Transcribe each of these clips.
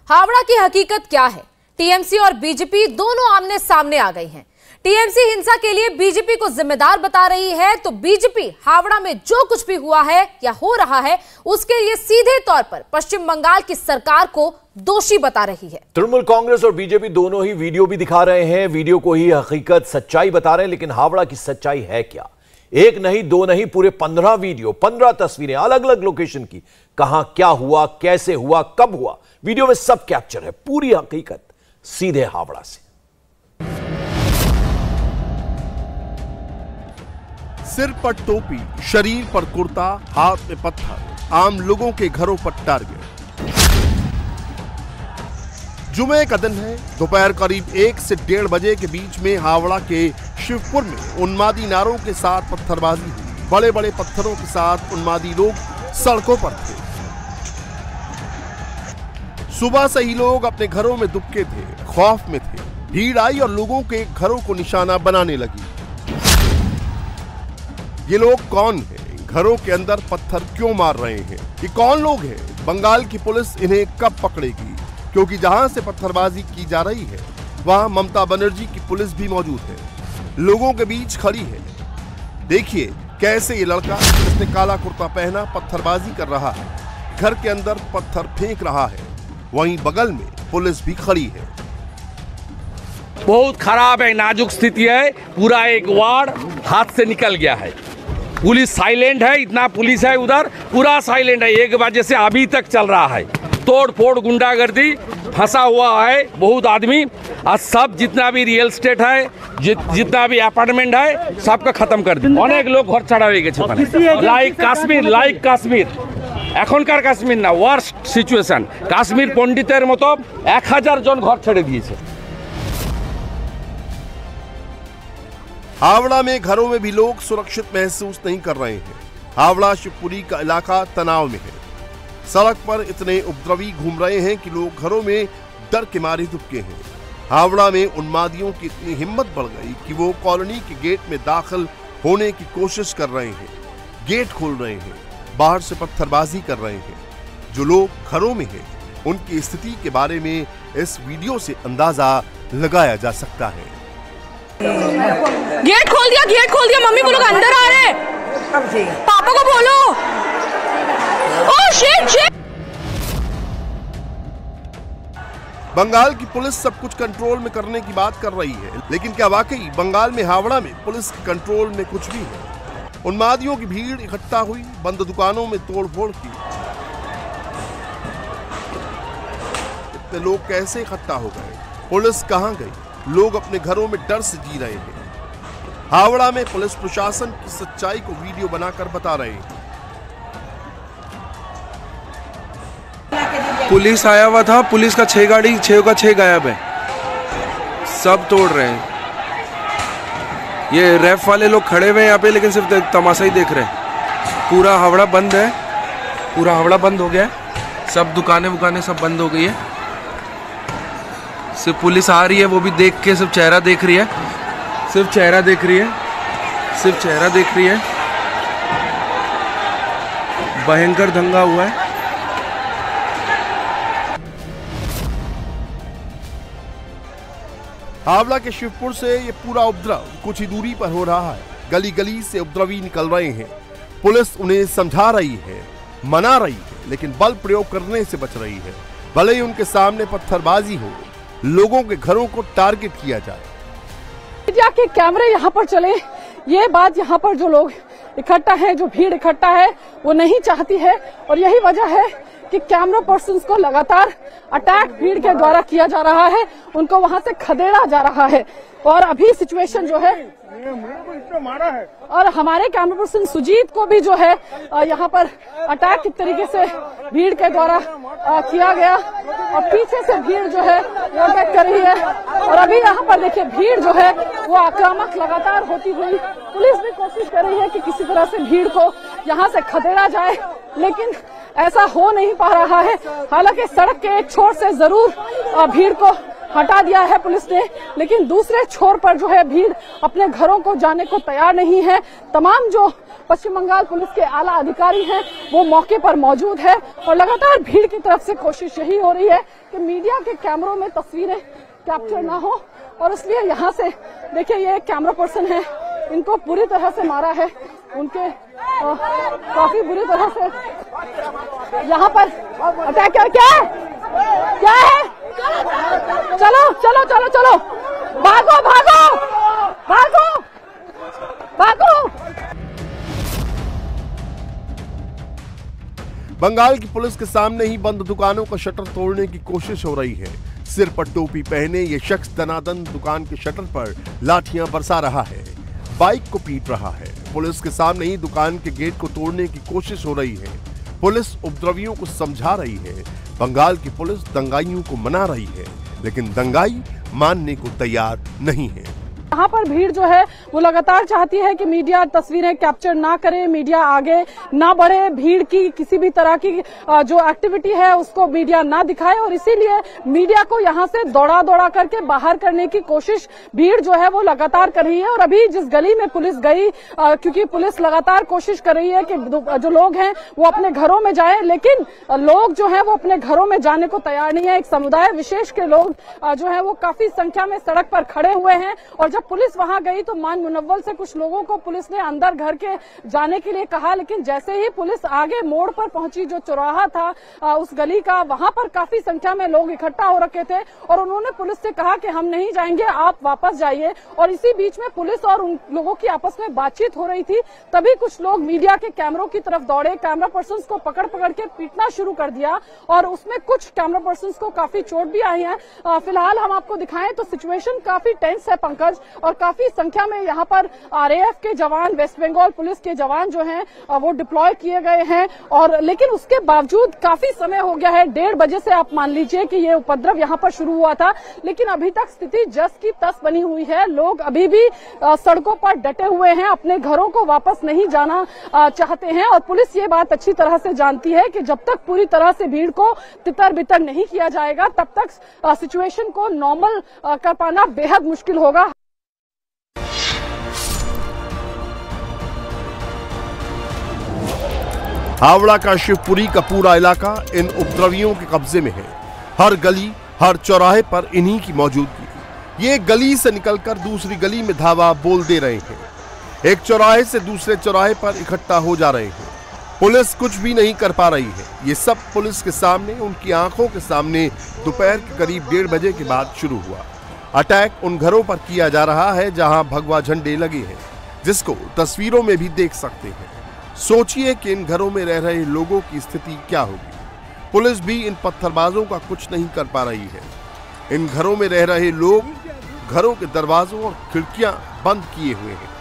हावड़ा की हकीकत क्या है? टीएमसी और बीजेपी दोनों आमने सामने आ गई हैं। टीएमसी हिंसा के लिए बीजेपी को जिम्मेदार बता रही है, तो बीजेपी हावड़ा में जो कुछ भी हुआ है या हो रहा है उसके लिए सीधे तौर पर पश्चिम बंगाल की सरकार को दोषी बता रही है। तृणमूल कांग्रेस और बीजेपी दोनों ही वीडियो भी दिखा रहे हैं, वीडियो को ही हकीकत सच्चाई बता रहे हैं। लेकिन हावड़ा की सच्चाई है क्या? एक नहीं, दो नहीं, पूरे 15 वीडियो, 15 तस्वीरें अलग अलग लोकेशन की। कहां क्या हुआ, कैसे हुआ, कब हुआ, वीडियो में सब कैप्चर है। पूरी हकीकत सीधे हावड़ा से। सिर पर टोपी, शरीर पर कुर्ता, हाथ में पत्थर, आम लोगों के घरों पर टारगेट। जुमे का दिन है। दोपहर करीब 1 से 1:30 बजे के बीच में हावड़ा के शिवपुर में उन्मादी नारों के साथ पत्थरबाजी हुई। बड़े बड़े पत्थरों के साथ उन्मादी लोग सड़कों पर थे। सुबह से ही लोग अपने घरों में दुबके थे, खौफ में थे। भीड़ आई और लोगों के घरों को निशाना बनाने लगी। ये लोग कौन हैं? घरों के अंदर पत्थर क्यों मार रहे हैं? ये कौन लोग हैं? बंगाल की पुलिस इन्हें कब पकड़ेगी? क्योंकि जहां से पत्थरबाजी की जा रही है वहां ममता बनर्जी की पुलिस भी मौजूद है, लोगों के बीच खड़ी है। देखिए कैसे ये लड़का जिसने काला कुर्ता पहना पत्थरबाजी कर रहा है, घर के अंदर पत्थर फेंक रहा है। वहीं बगल में पुलिस भी खड़ी है। बहुत खराब है, नाजुक स्थिति है। पूरा एक वार्ड हाथ से निकल गया है। पुलिस साइलेंट है, इतना पुलिस है उधर, पूरा साइलेंट है। 1 बजे से अभी तक चल रहा है। तोड़ फोड़, गुंडागर्दी, फंसा हुआ है बहुत आदमी। और सब जितना भी रियल स्टेट है, जितना भी अपार्टमेंट है, सबका खत्म कर दिया। अनेक लोग घर छाड़ा হয়ে গেছে ওখানে। লাইক কাশ্মীর এখনকার কাশ্মীর না, ওয়ার্স্ট সিচুয়েশন। কাশ্মীর পণ্ডিতের মতো 1000 জন ঘর ছেড়ে দিয়েছে। हावड़ा में घरों में भी लोग सुरक्षित महसूस नहीं कर रहे हैं। हावड़ा शिवपुरी का इलाका तनाव में है। सड़क पर इतने उपद्रवी घूम रहे हैं कि लोग घरों में डर के मारे दुबके हैं। हावड़ा में उन्मादियों की इतनी हिम्मत बढ़ गई कि वो कॉलोनी के गेट में दाखिल होने की कोशिश कर रहे हैं। गेट खोल रहे हैं, बाहर से पत्थरबाजी कर रहे हैं। जो लोग घरों में हैं उनकी स्थिति के बारे में इस वीडियो से अंदाजा लगाया जा सकता है। गेट खोल दिया, मम्मी वो लोग अंदर आ रहे हैं। पापा को बोलो। Oh shit. बंगाल की पुलिस सब कुछ कंट्रोल में करने की बात कर रही है, लेकिन क्या वाकई बंगाल में हावड़ा में पुलिस के कंट्रोल में कुछ भी है? उन्मादियों की भीड़ इकट्ठा हुई, बंद दुकानों में तोड़फोड़ की। इतने लोग कैसे इकट्ठा हो गए? पुलिस कहां गई? लोग अपने घरों में डर से जी रहे हैं। हावड़ा में पुलिस प्रशासन की सच्चाई को वीडियो बनाकर बता रहे हैं। पुलिस आया हुआ था, पुलिस का 6 गाड़ी 6 का 6 गायब है, सब तोड़ रहे हैं। ये रैफ वाले लोग खड़े हुए हैं यहाँ पे, लेकिन सिर्फ तमाशा ही देख रहे हैं। पूरा हावड़ा बंद है, पूरा हावड़ा बंद हो गया है। सब दुकानें सब बंद हो गई है। सिर्फ पुलिस आ रही है, वो भी देख के सिर्फ चेहरा देख रही है, सिर्फ चेहरा देख रही है, सिर्फ चेहरा देख रही है। भयंकर दंगा हुआ है। हावड़ा के शिवपुर से ये पूरा उपद्रव कुछ ही दूरी पर हो रहा है। गली गली से उपद्रवी निकल रहे हैं। पुलिस उन्हें समझा रही है, मना रही है, लेकिन बल प्रयोग करने से बच रही है। भले ही उनके सामने पत्थरबाजी हो, लोगों के घरों को टारगेट किया जाए। मीडिया के कैमरे यहाँ पर चले, ये बात यहाँ पर जो लोग इकट्ठा है, जो भीड़ इकट्ठा है, वो नहीं चाहती है। और यही वजह है कि कैमरा पर्सन्स को लगातार अटैक भीड़ के द्वारा किया जा रहा है, उनको वहां से खदेड़ा जा रहा है। और अभी सिचुएशन जो है, और हमारे कैमरा पर्सन सुजीत को भी जो है यहाँ पर अटैक एक तरीके से भीड़ के द्वारा किया गया। और पीछे से भीड़ जो है वो अटैक कर रही है। और अभी यहाँ पर देखिए भीड़ जो है वो आक्रामक लगातार होती हुई, पुलिस भी कोशिश कर रही है कि किसी तरह से भीड़ को यहाँ से खदेड़ा जाए, लेकिन ऐसा हो नहीं पा रहा है। हालांकि सड़क के एक छोर से जरूर भीड़ को हटा दिया है पुलिस ने, लेकिन दूसरे छोर पर जो है भीड़ अपने घरों को जाने को तैयार नहीं है। तमाम जो पश्चिम बंगाल पुलिस के आला अधिकारी हैं वो मौके पर मौजूद है और लगातार भीड़ की तरफ से कोशिश यही हो रही है कि मीडिया के कैमरों में तस्वीरें कैप्चर ना हो, और इसलिए यहाँ से देखिए ये कैमरा पर्सन है, इनको पूरी तरह से मारा है, उनके काफी बुरी तरह से यहाँ पर अटैक किया। क्या है? चलो चलो चलो चलो, भागो भागो भागो भागो। बंगाल की पुलिस के सामने ही बंद दुकानों का शटर तोड़ने की कोशिश हो रही है। सिर पर टोपी पहने ये शख्स दनादन दुकान के शटर पर लाठियां बरसा रहा है, बाइक को पीट रहा है। पुलिस के सामने ही दुकान के गेट को तोड़ने की कोशिश हो रही है। पुलिस उपद्रवियों को समझा रही है। बंगाल की पुलिस दंगाइयों को मना रही है, लेकिन दंगाई मानने को तैयार नहीं है। यहाँ पर भीड़ जो है वो लगातार चाहती है कि मीडिया तस्वीरें कैप्चर ना करे, मीडिया आगे ना बढ़े, भीड़ की किसी भी तरह की जो एक्टिविटी है उसको मीडिया ना दिखाए, और इसीलिए मीडिया को यहाँ से दौड़ा दौड़ा करके बाहर करने की कोशिश भीड़ जो है वो लगातार कर रही है। और अभी जिस गली में पुलिस गई, क्योंकि पुलिस लगातार कोशिश कर रही है कि जो लोग हैं वो अपने घरों में जाए, लेकिन लोग जो है वो अपने घरों में जाने को तैयार नहीं है। एक समुदाय विशेष के लोग जो है वो काफी संख्या में सड़क पर खड़े हुए हैं, और जब पुलिस वहां गई तो मान मुनव्वल से कुछ लोगों को पुलिस ने अंदर घर के जाने के लिए कहा, लेकिन जैसे ही पुलिस आगे मोड़ पर पहुंची, जो चौराहा था उस गली का, वहां पर काफी संख्या में लोग इकट्ठा हो रखे थे और उन्होंने पुलिस से कहा कि हम नहीं जाएंगे, आप वापस जाइए। और इसी बीच में पुलिस और उन लोगों की आपस में बातचीत हो रही थी, तभी कुछ लोग मीडिया के कैमरों की तरफ दौड़े, कैमरा पर्सन को पकड़ पकड़ के पीटना शुरू कर दिया, और उसमें कुछ कैमरा पर्सन को काफी चोट भी आई है। फिलहाल हम आपको दिखाएं तो सिचुएशन काफी टेंस है पंकज, और काफी संख्या में यहाँ पर आरएएफ के जवान, वेस्ट बंगाल पुलिस के जवान जो हैं वो डिप्लॉय किए गए हैं। और लेकिन उसके बावजूद काफी समय हो गया है, 1:30 बजे से आप मान लीजिए कि ये उपद्रव यहाँ पर शुरू हुआ था, लेकिन अभी तक स्थिति जस की तस बनी हुई है। लोग अभी भी सड़कों पर डटे हुए हैं, अपने घरों को वापस नहीं जाना चाहते हैं, और पुलिस ये बात अच्छी तरह से जानती है कि जब तक पूरी तरह से भीड़ को तितर बितर नहीं किया जाएगा तब तक सिचुएशन को नॉर्मल कर पाना बेहद मुश्किल होगा। हावड़ा का शिवपुरी का पूरा इलाका इन उपद्रवियों के कब्जे में है। हर गली, हर चौराहे पर इन्हीं की मौजूदगी। ये गली से निकलकर दूसरी गली में धावा बोल दे रहे हैं, एक चौराहे से दूसरे चौराहे पर इकट्ठा हो जा रहे हैं। पुलिस कुछ भी नहीं कर पा रही है। ये सब पुलिस के सामने, उनकी आंखों के सामने दोपहर के करीब 1:30 बजे के बाद शुरू हुआ। अटैक उन घरों पर किया जा रहा है जहां भगवा झंडे लगे हैं, जिसको तस्वीरों में भी देख सकते हैं। सोचिए कि इन घरों में रह रहे लोगों की स्थिति क्या होगी। पुलिस भी इन पत्थरबाजों का कुछ नहीं कर पा रही है। इन घरों में रह रहे लोग घरों के दरवाजों और खिड़कियां बंद किए हुए हैं।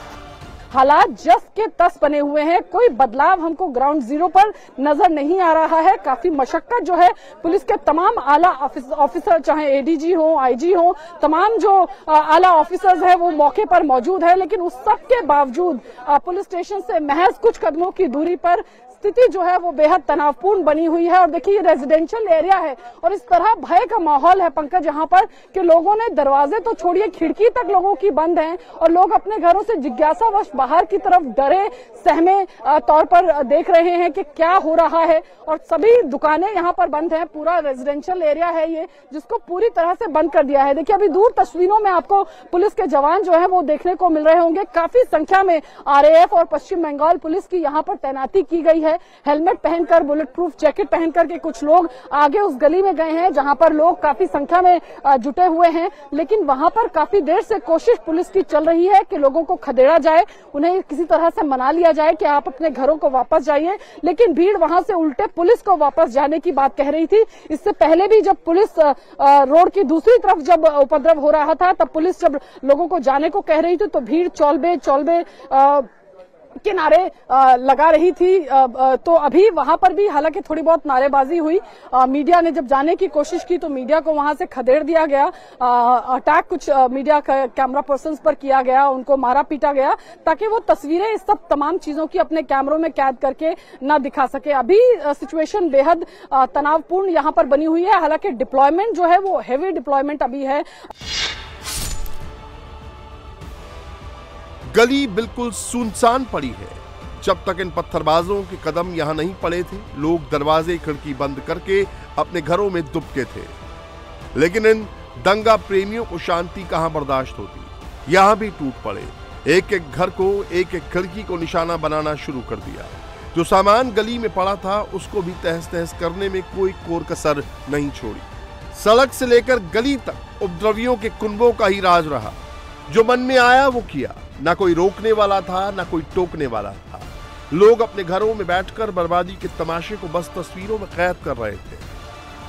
हालात जस के तस बने हुए हैं, कोई बदलाव हमको ग्राउंड जीरो पर नजर नहीं आ रहा है। काफी मशक्कत जो है पुलिस के तमाम आला ऑफिसर, चाहे एडीजी हो, आईजी हो, तमाम जो आला ऑफिसर्स हैं वो मौके पर मौजूद है, लेकिन उस सब के बावजूद पुलिस स्टेशन से महज कुछ कदमों की दूरी पर स्थिति जो है वो बेहद तनावपूर्ण बनी हुई है। और देखिए ये रेजिडेंशियल एरिया है और इस तरह भय का माहौल है पंकज यहाँ पर कि लोगों ने दरवाजे तो छोड़िए, खिड़की तक लोगों की बंद है, और लोग अपने घरों से जिज्ञासावश बाहर की तरफ डरे सहमे तौर पर देख रहे हैं कि क्या हो रहा है। और सभी दुकानें यहाँ पर बंद हैं। पूरा रेजिडेंशियल एरिया है ये, जिसको पूरी तरह से बंद कर दिया है। देखिए अभी दूर तस्वीरों में आपको पुलिस के जवान जो है वो देखने को मिल रहे होंगे। काफी संख्या में आरएएफ और पश्चिम बंगाल पुलिस की यहाँ पर तैनाती की गई है। हेलमेट पहनकर, बुलेट प्रूफ जैकेट पहन करके कुछ लोग आगे उस गली में गए हैं जहां पर लोग काफी संख्या में जुटे हुए हैं, लेकिन वहां पर काफी देर से कोशिश पुलिस की चल रही है कि लोगों को खदेड़ा जाए, उन्हें किसी तरह से मना लिया जाए कि आप अपने घरों को वापस जाइए। लेकिन भीड़ वहां से उल्टे पुलिस को वापस जाने की बात कह रही थी। इससे पहले भी जब पुलिस रोड की दूसरी तरफ जब उपद्रव हो रहा था, तब पुलिस जब लोगों को जाने को कह रही थी तो भीड़ चौलबे के नारे लगा रही थी। तो अभी वहां पर भी हालांकि थोड़ी बहुत नारेबाजी हुई। मीडिया ने जब जाने की कोशिश की तो मीडिया को वहां से खदेड़ दिया गया। अटैक कुछ मीडिया कैमरा पर्सन्स पर किया गया, उनको मारा पीटा गया ताकि वो तस्वीरें इस सब तमाम चीजों की अपने कैमरों में कैद करके न दिखा सके। अभी सिचुएशन बेहद तनावपूर्ण यहां पर बनी हुई है। हालांकि डिप्लॉयमेंट जो है वो हेवी डिप्लॉयमेंट अभी है। गली बिल्कुल सुनसान पड़ी है। जब तक इन पत्थरबाजों के कदम यहां नहीं पड़े थे, लोग दरवाजे खिड़की बंद करके अपने घरों में दुबके थे। लेकिन इन दंगा प्रेमियों को शांति कहां बर्दाश्त होती। यहां भी टूट पड़े। एक एक घर को, एक एक खिड़की को निशाना बनाना शुरू कर दिया। जो सामान गली में पड़ा था उसको भी तहस तहस करने में कोई कोर कसर नहीं छोड़ी। सड़क से लेकर गली तक उपद्रवियों के कुंबों का ही राज रहा। जो मन में आया वो किया। ना कोई रोकने वाला था, ना कोई टोकने वाला था। लोग अपने घरों में बैठकर बर्बादी के तमाशे को बस तस्वीरों में कैद कर रहे थे।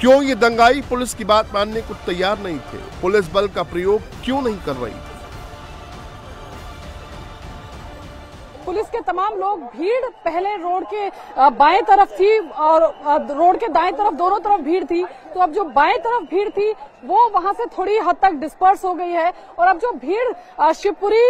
क्यों ये दंगाई पुलिस की बात मानने को तैयार नहीं थे? पुलिस बल का प्रयोग क्यों नहीं कर रही थी? पुलिस के तमाम लोग, भीड़ पहले रोड के बाएं तरफ थी और रोड के दाएं तरफ, दोनों तरफ भीड़ थी। तो अब जो बाएं तरफ भीड़ थी वो वहां से थोड़ी हद तक डिस्पर्स हो गई है और अब जो भीड़ शिवपुरी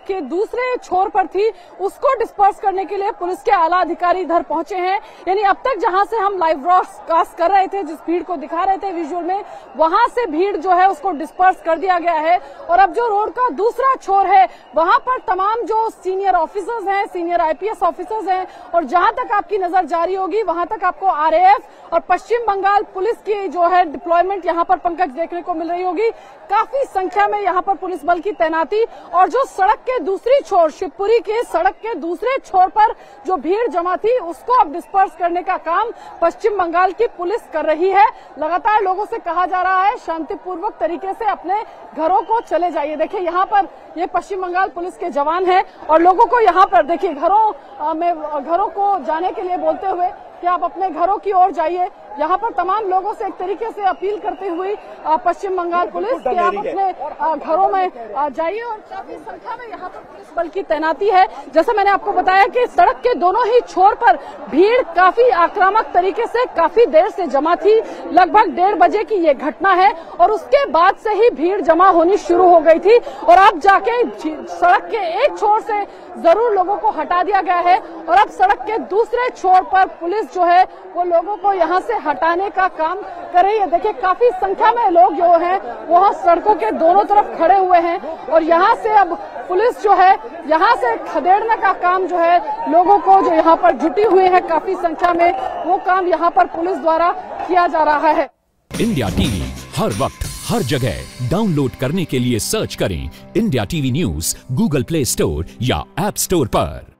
के दूसरे छोर पर थी उसको डिस्पर्स करने के लिए पुलिस के आला अधिकारी इधर पहुंचे हैं। यानी अब तक जहां से हम लाइव ब्रॉडकास्ट कर रहे थे, जिस भीड़ को दिखा रहे थे विजुअल में, वहां से भीड़ जो है उसको डिस्पर्स कर दिया गया है। और अब जो रोड का दूसरा छोर है वहां पर तमाम जो सीनियर ऑफिसर्स हैं, सीनियर आईपीएस ऑफिसर्स हैं और जहां तक आपकी नजर जारी होगी वहां तक आपको आरएएफ और पश्चिम बंगाल पुलिस की जो है डिप्लॉयमेंट यहां पर पंकज देखने को मिल रही होगी। काफी संख्या में यहां पर पुलिस बल की तैनाती और जो सड़क के दूसरी छोर, शिवपुरी के सड़क के दूसरे छोर पर जो भीड़ जमा थी उसको अब डिस्पर्स करने का काम पश्चिम बंगाल की पुलिस कर रही है। लगातार लोगों से कहा जा रहा है शांतिपूर्वक तरीके से अपने घरों को चले जाइए। देखिए यहाँ पर ये पश्चिम बंगाल पुलिस के जवान हैं और लोगों को यहाँ पर देखिए घरों को जाने के लिए बोलते हुए कि आप अपने घरों की ओर जाइए। यहाँ पर तमाम लोगों से एक तरीके से अपील करते हुए पश्चिम बंगाल पुलिस कि आप अपने घरों में जाइए और काफी संख्या में यहाँ पर पुलिस बल की तैनाती है। जैसा मैंने आपको बताया कि सड़क के दोनों ही छोर पर भीड़ काफी आक्रामक तरीके से काफी देर से जमा थी। लगभग 1:30 बजे की ये घटना है और उसके बाद से ही भीड़ जमा होनी शुरू हो गई थी और अब जाके सड़क के एक छोर से जरूर लोगों को हटा दिया गया है और अब सड़क के दूसरे छोर पर पुलिस जो है वो लोगों को यहाँ से हटाने का काम कर रही है। देखिए काफी संख्या में लोग जो हैं वहाँ सड़कों के दोनों तरफ खड़े हुए हैं और यहाँ से अब पुलिस जो है यहाँ से खदेड़ने का काम जो है लोगों को जो यहाँ पर जुटी हुई है काफी संख्या में, वो काम यहाँ पर पुलिस द्वारा किया जा रहा है। इंडिया टीवी हर वक्त हर जगह डाउनलोड करने के लिए सर्च करें India TV news Google play store या ऐप स्टोर पर।